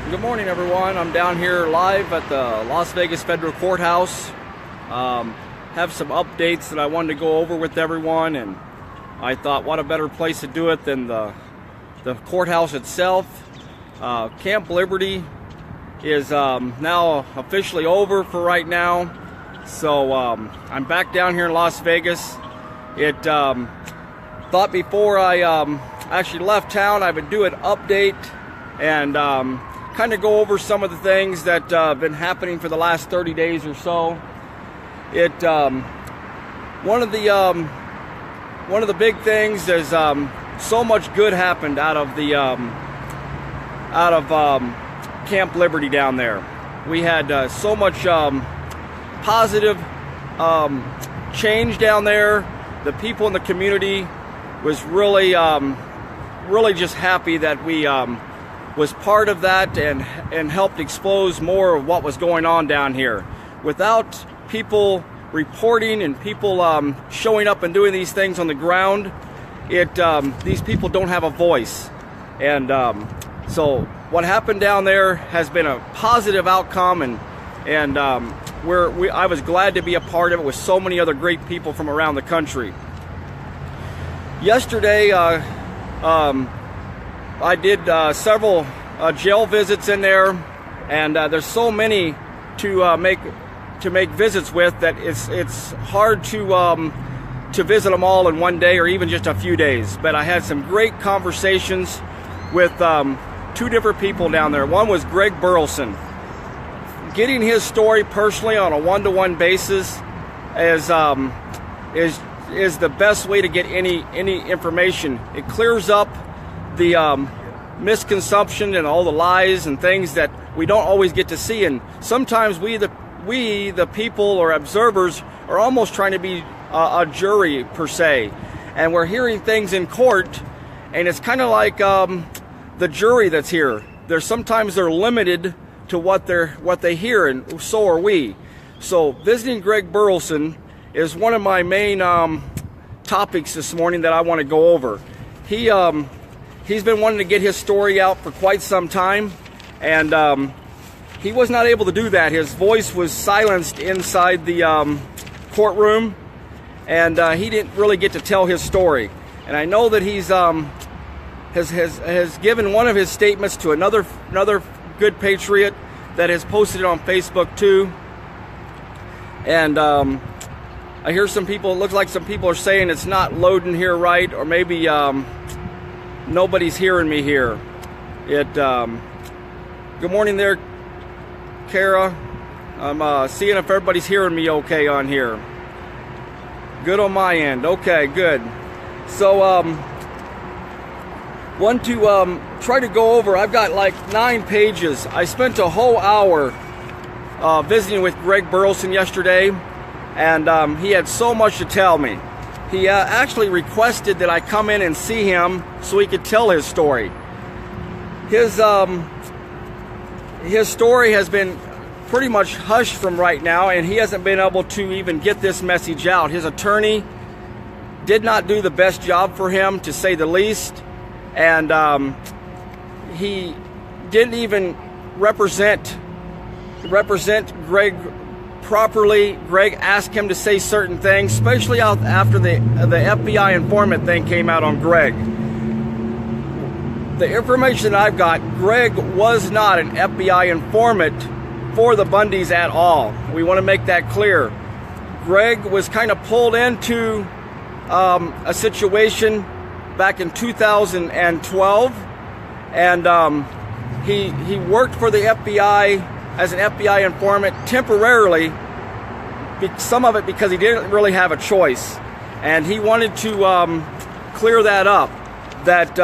Good morning, everyone. I'm down here live at the Las Vegas Federal Courthouse. Have some updates that I wanted to go over with everyone, and I thought what a better place to do it than the courthouse itself. Camp Liberty is now officially over for right now, so I'm back down here in Las Vegas. Thought before I actually left town I would do an update and kind of go over some of the things that have been happening for the last 30 days or so. One of the big things is so much good happened out of Camp Liberty down there. We had so much positive change down there. The people in the community was really just happy that we was part of that and helped expose more of what was going on down here. Without people reporting and people showing up and doing these things on the ground, these people don't have a voice. And so what happened down there has been a positive outcome, and I was glad to be a part of it with so many other great people from around the country. Yesterday, I did several jail visits in there, and there's so many to make visits with that it's hard to visit them all in one day or even just a few days. But I had some great conversations with two different people down there. One was Greg Burleson. Getting his story personally on a one-to-one basis is the best way to get any information. It clears up the misconception and all the lies and things that we don't always get to see, and sometimes we the people or observers are almost trying to be a jury per se, and we're hearing things in court, and it's kind of like the jury that's here. Sometimes they're limited to what they hear, and so are we. So visiting Greg Burleson is one of my main topics this morning that I want to go over. He's been wanting to get his story out for quite some time, and he was not able to do that. His voice was silenced inside the courtroom, and he didn't really get to tell his story. And I know that he's has given one of his statements to another good patriot that has posted it on Facebook too. And I hear some people, it looks like some people are saying it's not loading here right, or maybe nobody's hearing me here. Good morning there, Kara. I'm seeing if everybody's hearing me okay on here. Good on my end. Okay, good. So want to try to go over, I've got like 9 pages. I spent a whole hour visiting with Greg Burleson yesterday, and he had so much to tell me. He actually requested that I come in and see him so he could tell his story. His story has been pretty much hushed from right now, and he hasn't been able to even get this message out. His attorney did not do the best job for him, to say the least, and he didn't even represent Greg properly. Greg asked him to say certain things, especially after the FBI informant thing came out on Greg. The information I've got, Greg was not an FBI informant for the Bundys at all. We want to make that clear. Greg was kind of pulled into a situation back in 2012, and he worked for the FBI as an FBI informant temporarily, some of it because he didn't really have a choice, and he wanted to clear that up, that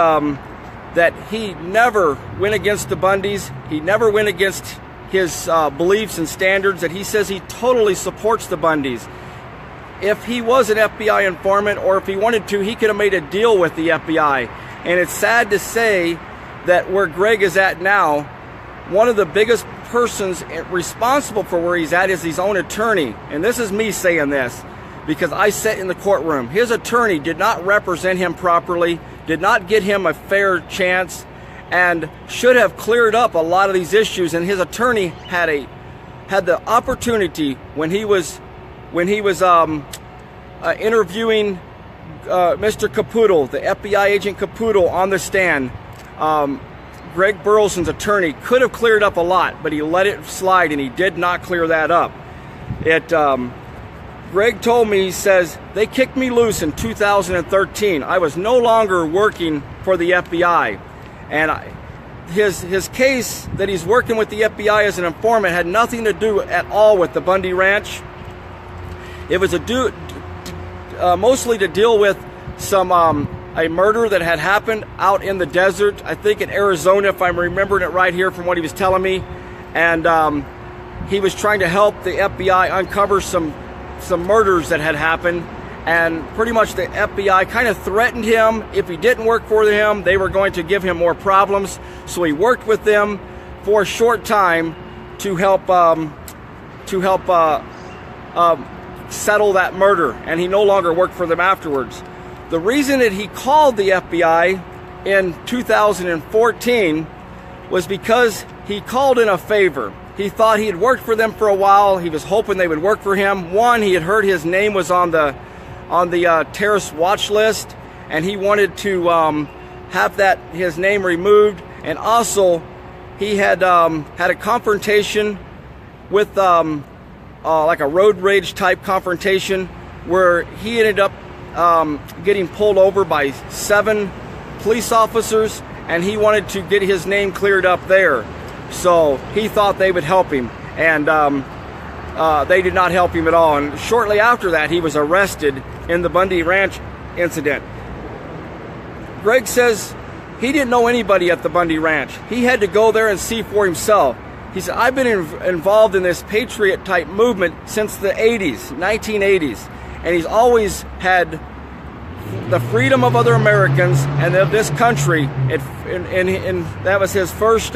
he never went against the Bundys, he never went against his beliefs and standards, that he says he totally supports the Bundys. If he was an FBI informant, or if he wanted to, he could have made a deal with the FBI. And it's sad to say that where Greg is at now, one of the biggest persons responsible for where he's at is his own attorney. And this is me saying this because I sat in the courtroom. His attorney did not represent him properly, did not get him a fair chance, and should have cleared up a lot of these issues. And his attorney had the opportunity when he was interviewing Mr. Caputo, the FBI agent Caputo, on the stand. Greg Burleson's attorney could have cleared up a lot, but he let it slide, and he did not clear that up. Greg told me, he says, they kicked me loose in 2013. I was no longer working for the FBI. And his case that he's working with the FBI as an informant had nothing to do at all with the Bundy Ranch. It was mostly to deal with some a murder that had happened out in the desert, I think in Arizona, if I'm remembering it right here from what he was telling me. And he was trying to help the FBI uncover some murders that had happened. And pretty much the FBI kind of threatened him. If he didn't work for them, they were going to give him more problems. So he worked with them for a short time to help settle that murder. And he no longer worked for them afterwards. The reason that he called the FBI in 2014 was because he called in a favor. He thought he had worked for them for a while. He was hoping they would work for him. One, he had heard his name was on the terrorist watch list, and he wanted to have his name removed. And also, he had had a confrontation with like a road rage type confrontation, where he ended up getting pulled over by 7 police officers, and he wanted to get his name cleared up there. So he thought they would help him, and they did not help him at all. And shortly after that, he was arrested in the Bundy Ranch incident. Greg says he didn't know anybody at the Bundy Ranch. He had to go there and see for himself. He said, I've been involved in this patriot type movement since the 1980s. And he's always had the freedom of other Americans and of this country. And that was his first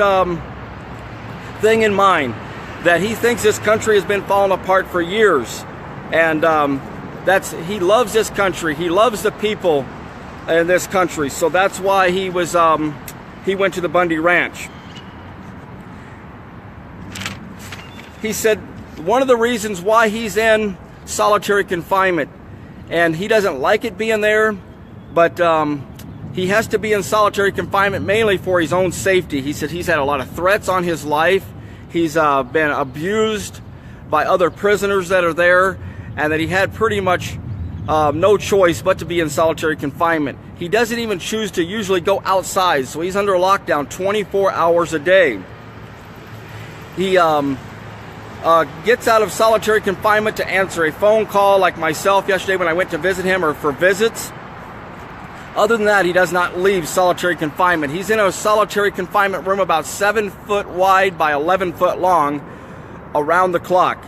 thing in mind, that he thinks this country has been falling apart for years. And he loves this country. He loves the people in this country. So that's why he went to the Bundy Ranch. He said one of the reasons why he's in solitary confinement, and he doesn't like it being there, but he has to be in solitary confinement mainly for his own safety. He said he's had a lot of threats on his life. He's been abused by other prisoners that are there, and that he had pretty much no choice but to be in solitary confinement. He doesn't even choose to usually go outside, so he's under lockdown 24 hours a day. He gets out of solitary confinement to answer a phone call like myself yesterday when I went to visit him, or for visits. Other than that, he does not leave solitary confinement. He's in a solitary confinement room about 7 foot wide by 11 foot long around the clock.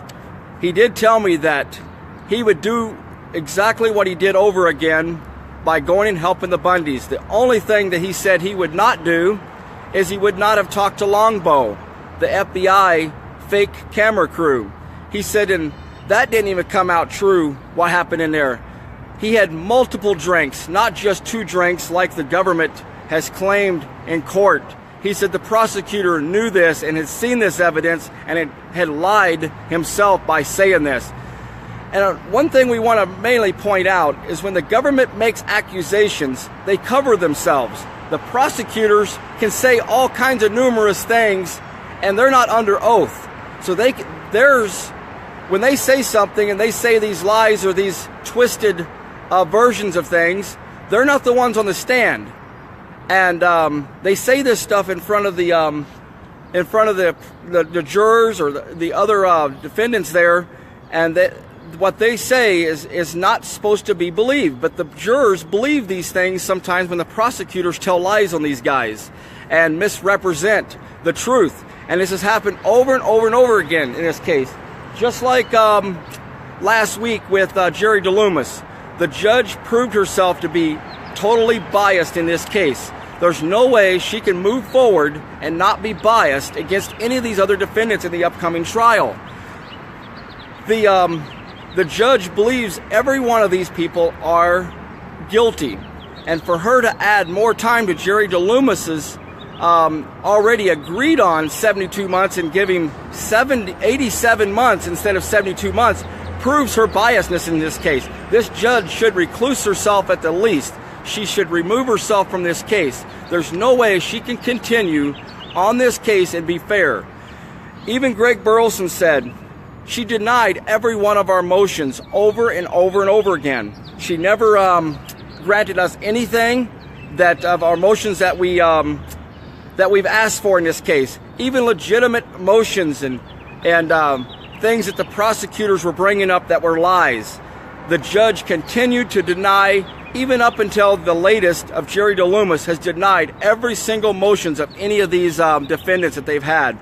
He did tell me that he would do exactly what he did over again by going and helping the Bundys. The only thing that he said he would not do is he would not have talked to Longbow, the FBI fake camera crew. He said, and that didn't even come out true, what happened in there. He had multiple drinks, not just 2 drinks like the government has claimed in court. He said the prosecutor knew this and had seen this evidence, and it had lied himself by saying this. And one thing we want to mainly point out is when the government makes accusations, they cover themselves. The prosecutors can say all kinds of numerous things, and they're not under oath. So when they say something and they say these lies or these twisted versions of things, they're not the ones on the stand. And they say this stuff in front of the jurors or the other defendants there, and what they say is not supposed to be believed. But the jurors believe these things sometimes when the prosecutors tell lies on these guys and misrepresent the truth. And this has happened over and over and over again in this case. Just like last week with Jerry DeLoomis. The judge proved herself to be totally biased in this case. There's no way she can move forward and not be biased against any of these other defendants in the upcoming trial. The judge believes every one of these people are guilty. And for her to add more time to Jerry DeLoomis's already agreed on 72 months and giving 87 months instead of 72 months proves her biasness in this case. This judge should recluse herself at the least. She should remove herself from this case. There's no way she can continue on this case and be fair. Even Greg Burleson said she denied every one of our motions over and over and over again. She never granted us anything that of our motions that we've asked for in this case. Even legitimate motions and things that the prosecutors were bringing up that were lies. The judge continued to deny, even up until the latest of Jerry DeLoomis has denied every single motions of any of these defendants that they've had.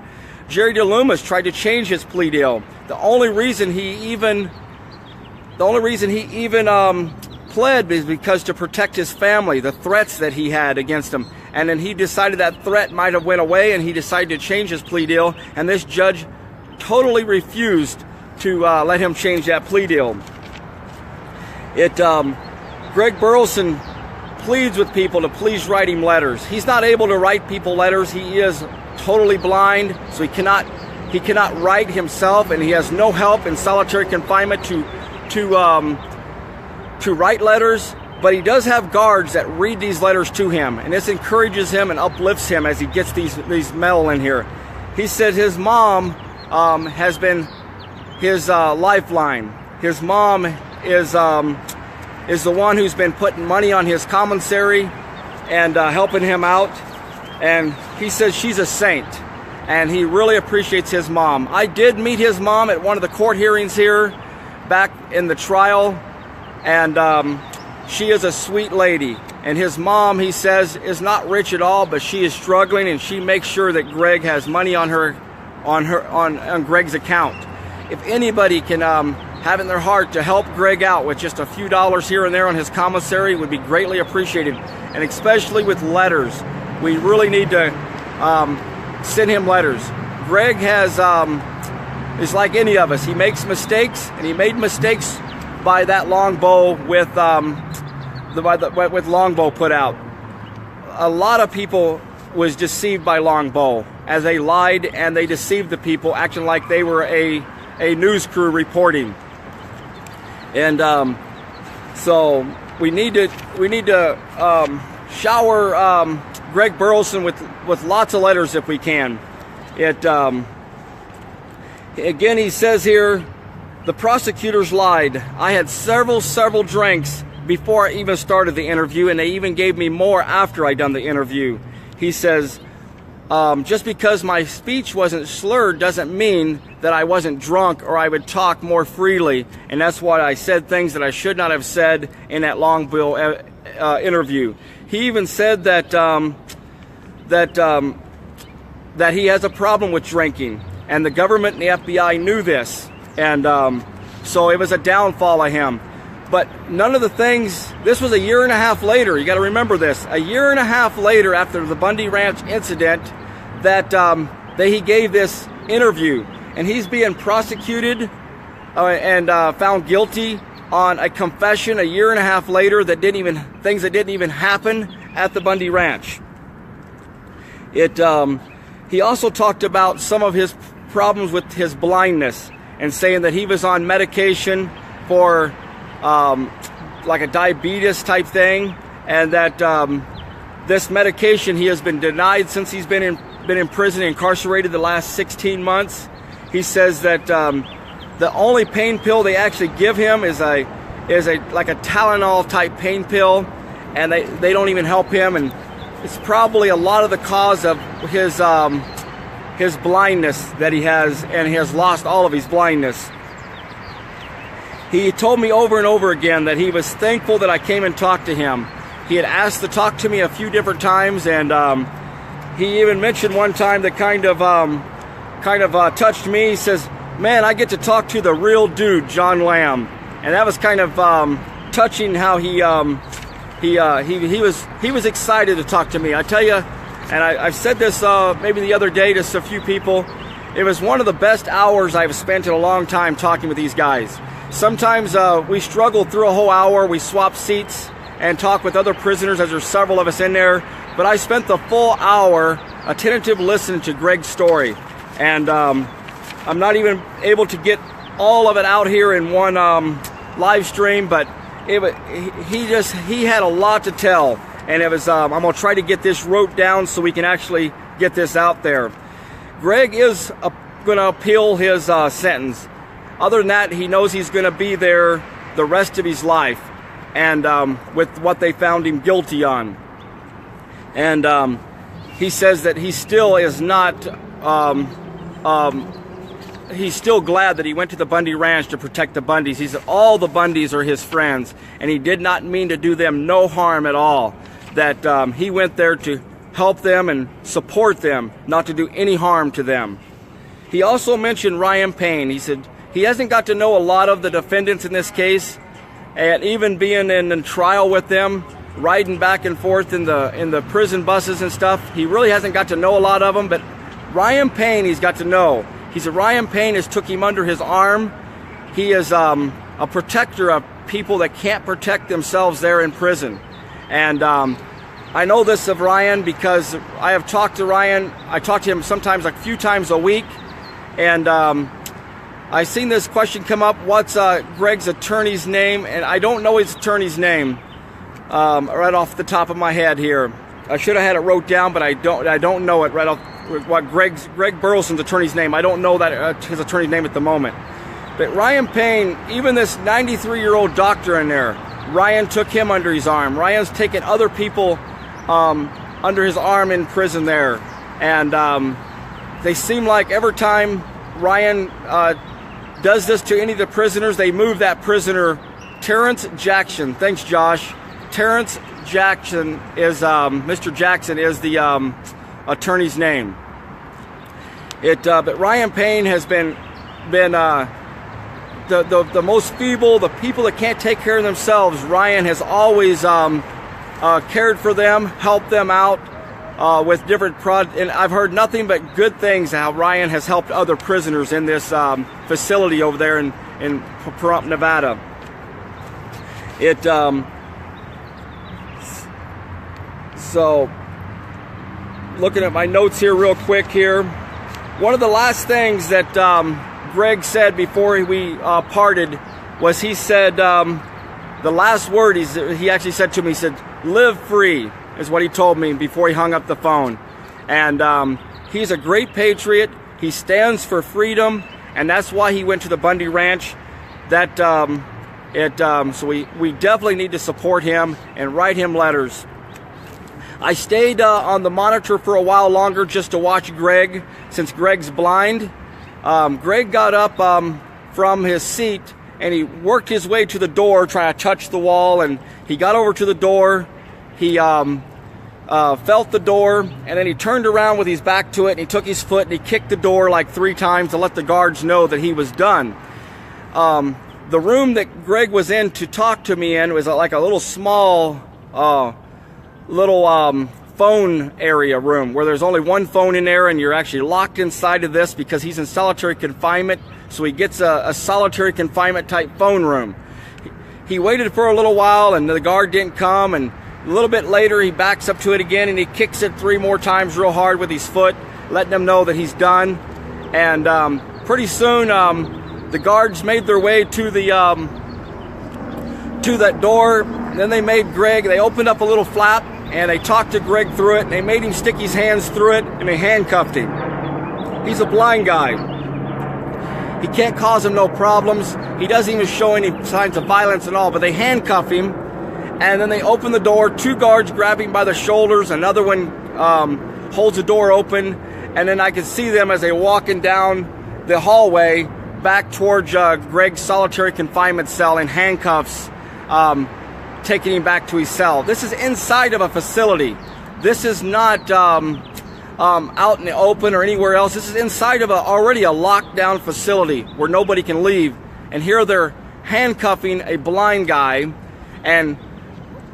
Jerry DeLoomis tried to change his plea deal. The only reason he even pled is because to protect his family, the threats that he had against him. And then he decided that threat might have went away, and he decided to change his plea deal. And this judge totally refused to let him change that plea deal. Greg Burleson pleads with people to please write him letters. He's not able to write people letters. He is totally blind, so he cannot write himself, and he has no help in solitary confinement to write letters. But he does have guards that read these letters to him, and this encourages him and uplifts him as he gets these mail in here. He said his mom has been his lifeline. His mom is the one who's been putting money on his commissary and helping him out. And he says she's a saint, and he really appreciates his mom. I did meet his mom at one of the court hearings here back in the trial, and she is a sweet lady. And his mom, he says, is not rich at all, but she is struggling, and she makes sure that Greg has money on Greg's account. If anybody can have in their heart to help Greg out with just a few dollars here and there on his commissary, would be greatly appreciated, and especially with letters. We really need to send him letters. Greg is like any of us. He makes mistakes, and he made mistakes by that longbow with longbow put out. A lot of people was deceived by longbow as they lied and they deceived the people, acting like they were a news crew reporting. And so we need to shower Greg Burleson with lots of letters if we can. Again, he says here, the prosecutors lied. I had several drinks before I even started the interview, and they even gave me more after I done the interview. He says, just because my speech wasn't slurred doesn't mean that I wasn't drunk or I would talk more freely, and that's why I said things that I should not have said in that longbow interview. He even said that that he has a problem with drinking, and the government and the FBI knew this, and so it was a downfall of him. But none of the things, this was a year and a half later, you got to remember this, a year and a half later after the Bundy Ranch incident that he gave this interview, and he's being prosecuted and found guilty on a confession a year and a half later that things that didn't even happen at the Bundy Ranch. He also talked about some of his problems with his blindness and saying that he was on medication for like a diabetes type thing, and that this medication he has been denied since he's been in prison, incarcerated the last 16 months. He says that the only pain pill they actually give him is like a Tylenol type pain pill, and they don't even help him, and it's probably a lot of the cause of his blindness that he has, and he has lost all of his blindness. He told me over and over again that he was thankful that I came and talked to him. He had asked to talk to me a few different times, and he even mentioned one time that kind of touched me. He says, "Man, I get to talk to the real dude, John Lamb," and that was kind of touching. How he was excited to talk to me. I tell you, and I've said this maybe the other day to a few people. It was one of the best hours I've spent in a long time talking with these guys. Sometimes we struggle through a whole hour. We swap seats and talk with other prisoners, as there's several of us in there. but I spent the full hour attentive listening to Greg's story, and I'm not even able to get all of it out here in one live stream, but he had a lot to tell, and it was I'm gonna try to get this wrote down so we can actually get this out there. Greg is going to appeal his sentence. Other than that, he knows he's going to be there the rest of his life, and with what they found him guilty on. And he says that he still is not, he's still glad that he went to the Bundy Ranch to protect the Bundys. He said all the Bundys are his friends, and he did not mean to do them no harm at all. That he went there to help them and support them, not to do any harm to them. He also mentioned Ryan Payne. He said he hasn't got to know a lot of the defendants in this case, and even being in a trial with them, riding back and forth in the prison buses and stuff, he really hasn't got to know a lot of them. But Ryan Payne, he's got to know. He said Ryan Payne has took him under his arm. He is a protector of people that can't protect themselves there in prison, and I know this of Ryan because I have talked to Ryan. I talk to him sometimes like a few times a week, and I seen this question come up, what's Greg's attorney's name? And I don't know his attorney's name right off the top of my head here. I should have had it wrote down, but I don't know it right off. What Greg Burleson's attorney's name, I don't know that his attorney's name at the moment. But Ryan Payne, even this 93-year-old doctor in there, Ryan took him under his arm. Ryan's taken other people under his arm in prison there, and they seem like every time Ryan does this to any of the prisoners, they move that prisoner. Terrence Jackson, thanks Josh. Terrence Jackson is Mr. Jackson is the attorney's name. But Ryan Payne has been the most feeble, the people that can't take care of themselves. Ryan has always cared for them, helped them out with different and I've heard nothing but good things how Ryan has helped other prisoners in this facility over there in Pahrump, Nevada. So looking at my notes here real quick here, one of the last things that Greg said before we parted was he said the last word he actually said to me, he said, "Live free," is what he told me before he hung up the phone. And he's a great patriot. He stands for freedom, and that's why he went to the Bundy Ranch. So we definitely need to support him and write him letters. I stayed on the monitor for a while longer just to watch Greg, since Greg's blind. Greg got up from his seat and he worked his way to the door, trying to touch the wall, and he got over to the door. He felt the door, and then he turned around with his back to it, and he took his foot and he kicked the door like 3 times to let the guards know that he was done. The room that Greg was in to talk to me in was like a little small phone area room where there's only one phone in there, and you're actually locked inside of this because he's in solitary confinement, so he gets a solitary confinement type phone room. He waited for a little while and the guard didn't come, and a little bit later he backs up to it again and he kicks it 3 more times real hard with his foot, letting them know that he's done. And pretty soon the guards made their way to that door. Then they opened up a little flap and they talked to Greg through it, and they made him stick his hands through it, and they handcuffed him. He's a blind guy. He can't cause him no problems. He doesn't even show any signs of violence at all, but they handcuff him, and then they open the door. 2 guards grab him by the shoulders, another one holds the door open, and then I can see them as they're walking down the hallway back towards Greg's solitary confinement cell in handcuffs, taking him back to his cell. This is inside of a facility. This is not out in the open or anywhere else. This is inside of already a locked down facility where nobody can leave. And here they're handcuffing a blind guy, and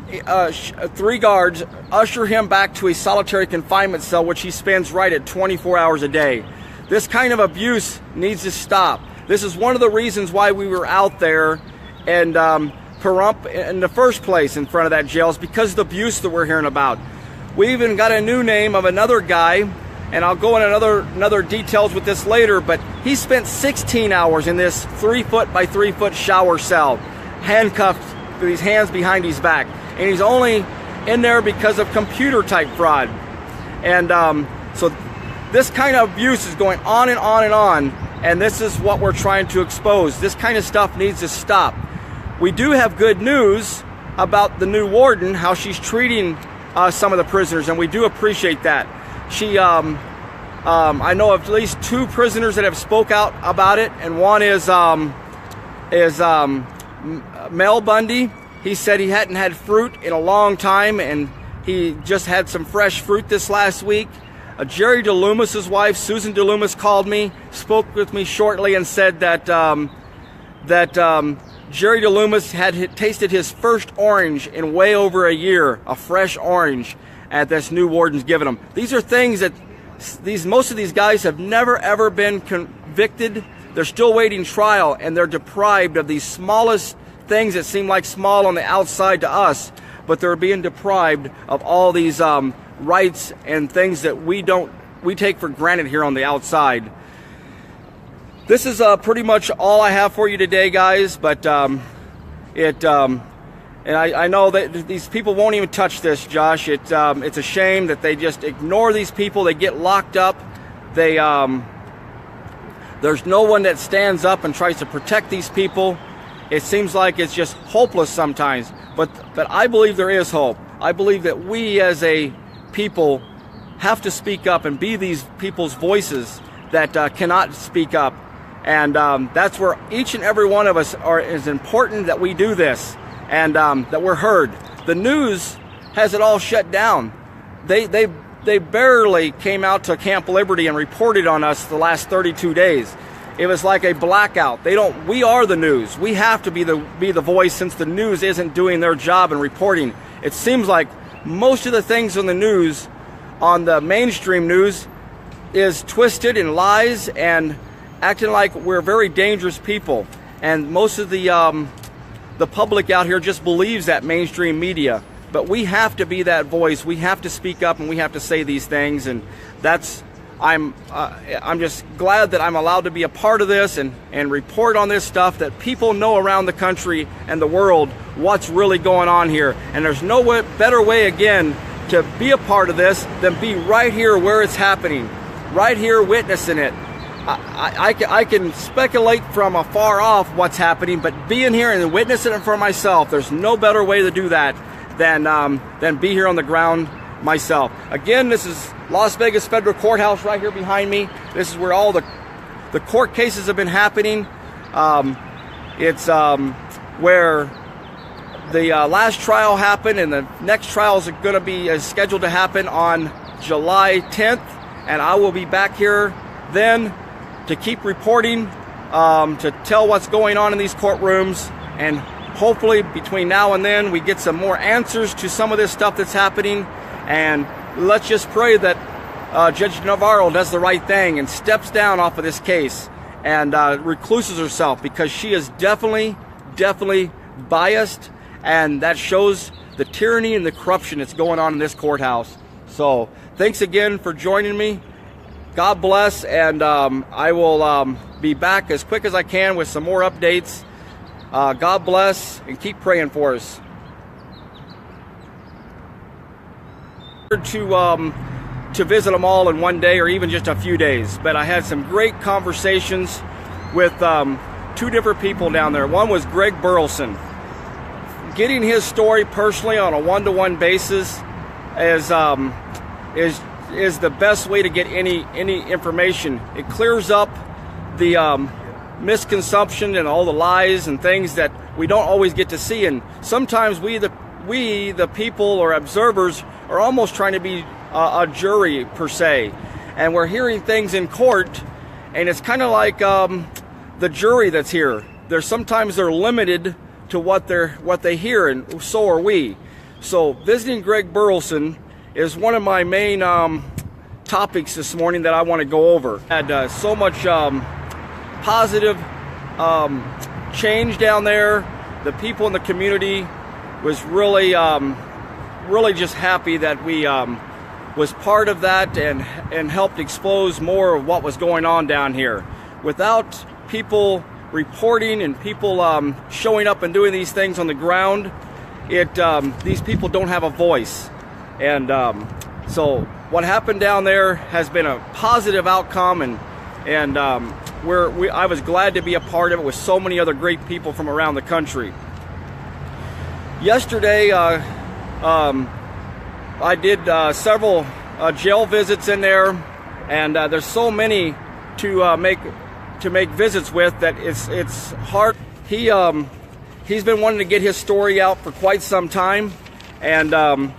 3 guards usher him back to a solitary confinement cell, which he spends right at 24 hours a day. This kind of abuse needs to stop. This is one of the reasons why we were out there and Pahrump in the first place in front of that jail, is because of the abuse that we're hearing about. We even got a new name of another guy, and I'll go into another details with this later, but he spent 16 hours in this 3-foot by 3-foot shower cell, handcuffed with his hands behind his back. And he's only in there because of computer type fraud. And so this kind of abuse is going on and on and on, and this is what we're trying to expose. This kind of stuff needs to stop. We do have good news about the new warden, how she's treating some of the prisoners, and we do appreciate that. She, I know of at least 2 prisoners that have spoke out about it, and one is Mel Bundy. He said he hadn't had fruit in a long time, and he just had some fresh fruit this last week. Jerry DeLoomis's wife, Susan DeLoomis, called me, spoke with me shortly, and said that Jerry DeLoomis had tasted his first orange in way over a year, a fresh orange, at this new warden's given him. These are things that most of these guys have never ever been convicted. They're still waiting trial, and they're deprived of these smallest things that seem like small on the outside to us, but they're being deprived of all these rights and things that we take for granted here on the outside. This is pretty much all I have for you today, guys, but and I know that these people won't even touch this, Josh. It's a shame that they just ignore these people. They get locked up. There's no one that stands up and tries to protect these people. It seems like it's just hopeless sometimes, but I believe there is hope. I believe that we as a people have to speak up and be these people's voices that cannot speak up. And that's where each and every one of us is important, that we do this, and that we're heard. The news has it all shut down. They barely came out to Camp Liberty and reported on us the last 32 days. It was like a blackout. We are the news. We have to be the voice, since the news isn't doing their job and reporting. It seems like most of the things on the news, on the mainstream news, is twisted and lies and acting like we're very dangerous people. And most of the public out here just believes that mainstream media. But we have to be that voice. We have to speak up, and we have to say these things. And I'm just glad that I'm allowed to be a part of this and report on this stuff, that people know around the country and the world what's really going on here. And there's no better way, again, to be a part of this than be right here where it's happening, right here witnessing it. I can speculate from afar off what's happening, but being here and witnessing it for myself, there's no better way to do that than be here on the ground myself. Again, this is Las Vegas Federal Courthouse right here behind me. This is where all the court cases have been happening. It's where the last trial happened, and the next trial is going to be scheduled to happen on July 10th, and I will be back here then to keep reporting, to tell what's going on in these courtrooms, and hopefully between now and then we get some more answers to some of this stuff that's happening. And let's just pray that Judge Navarro does the right thing and steps down off of this case and recluses herself, because she is definitely biased, and that shows the tyranny and the corruption that's going on in this courthouse. So thanks again for joining me. God bless, and I will be back as quick as I can with some more updates. God bless, and keep praying for us. To visit them all in one day, or even just a few days, but I had some great conversations with 2 different people down there. One was Greg Burleson. Getting his story personally on a one-to-one basis is the best way to get any information. It clears up the misconception and all the lies and things that we don't always get to see. And sometimes we the people or observers are almost trying to be a jury per se, and we're hearing things in court, and it's kind of like the jury that's here. Sometimes they're limited to what they hear, and so are we. So visiting Greg Burleson is one of my main topics this morning that I want to go over. Had so much positive change down there. The people in the community was really really just happy that we was part of that and helped expose more of what was going on down here. Without people reporting and people showing up and doing these things on the ground, these people don't have a voice. And so what happened down there has been a positive outcome, and I was glad to be a part of it with so many other great people from around the country. Yesterday, I did several jail visits in there, and there's so many to make visits with that it's hard. He's been wanting to get his story out for quite some time, and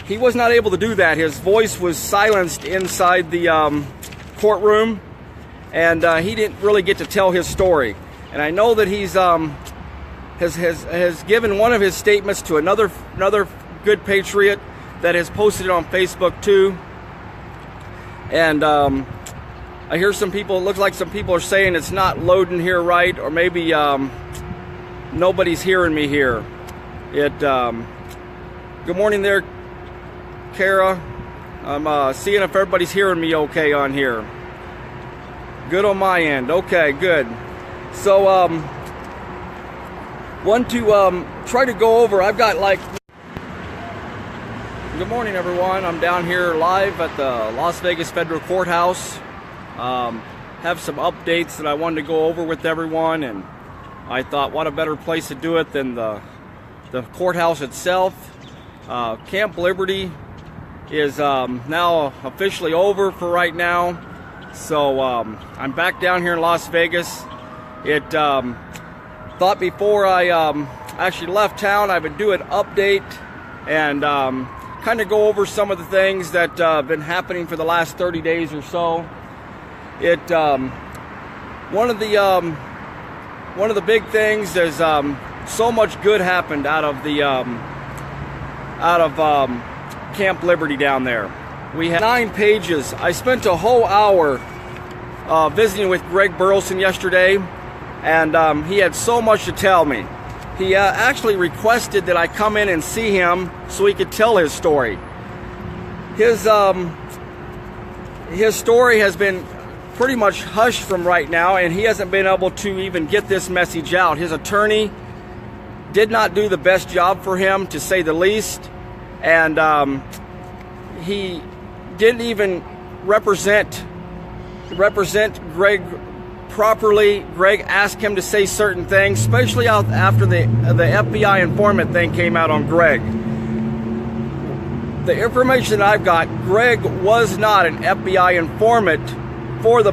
he was not able to do that. His voice was silenced inside the courtroom, and he didn't really get to tell his story. And I know that he's has given one of his statements to another good patriot that has posted it on Facebook too. And I hear some people, it looks like some people are saying it's not loading here right, or maybe nobody's hearing me here. Good morning there, Kara. I'm seeing if everybody's hearing me okay on here. Good on my end. Okay, good. So want to try to go over, I've got like, good morning everyone, I'm down here live at the Las Vegas Federal Courthouse. Have some updates that I wanted to go over with everyone, and I thought what a better place to do it than the courthouse itself. Camp Liberty is now officially over for right now, so I'm back down here in Las Vegas. Thought before I actually left town I would do an update and kind of go over some of the things that have been happening for the last 30 days or so. One of the big things is so much good happened out of Camp Liberty down there. We had 9 pages. I spent a whole hour visiting with Greg Burleson yesterday, and he had so much to tell me. He actually requested that I come in and see him so he could tell his story. His story has been pretty much hushed from right now, and he hasn't been able to even get this message out. His attorney did not do the best job for him, to say the least, and he didn't even represent Greg properly. Greg asked him to say certain things, especially after the FBI informant thing came out on Greg. The information that I've got, Greg was not an FBI informant for the